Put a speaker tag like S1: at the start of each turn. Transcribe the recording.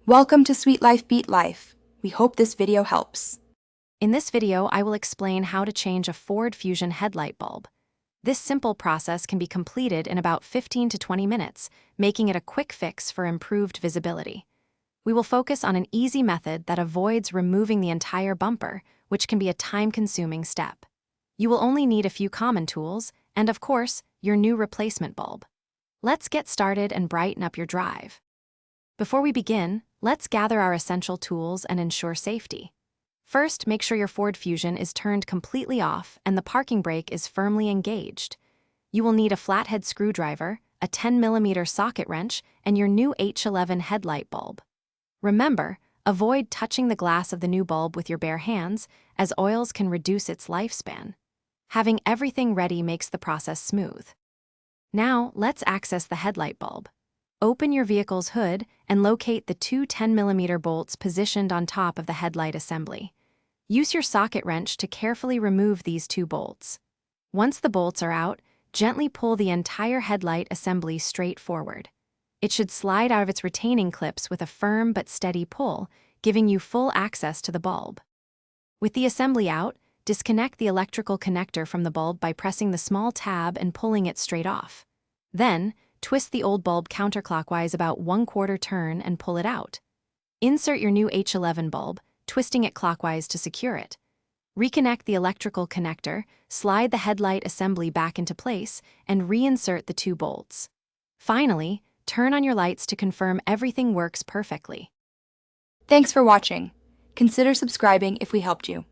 S1: Welcome to Sweet Life Beat Life. We hope this video helps.
S2: In this video, I will explain how to change a Ford Fusion headlight bulb. This simple process can be completed in about 15 to 20 minutes, making it a quick fix for improved visibility. We will focus on an easy method that avoids removing the entire bumper, which can be a time-consuming step. You will only need a few common tools, and of course, your new replacement bulb. Let's get started and brighten up your drive. Before we begin, let's gather our essential tools and ensure safety. First, make sure your Ford Fusion is turned completely off and the parking brake is firmly engaged. You will need a flathead screwdriver, a 10mm socket wrench, and your new H11 headlight bulb. Remember, avoid touching the glass of the new bulb with your bare hands, as oils can reduce its lifespan. Having everything ready makes the process smooth. Now, let's access the headlight bulb. Open your vehicle's hood and locate the two 10mm bolts positioned on top of the headlight assembly. Use your socket wrench to carefully remove these two bolts. Once the bolts are out, gently pull the entire headlight assembly straight forward. It should slide out of its retaining clips with a firm but steady pull, giving you full access to the bulb. With the assembly out, disconnect the electrical connector from the bulb by pressing the small tab and pulling it straight off. Then, twist the old bulb counterclockwise about 1/4 turn and pull it out. Insert your new H11 bulb, twisting it clockwise to secure it. Reconnect the electrical connector, slide the headlight assembly back into place, and reinsert the two bolts. Finally, turn on your lights to confirm everything works perfectly.
S1: Thanks for watching. Consider subscribing if we helped you.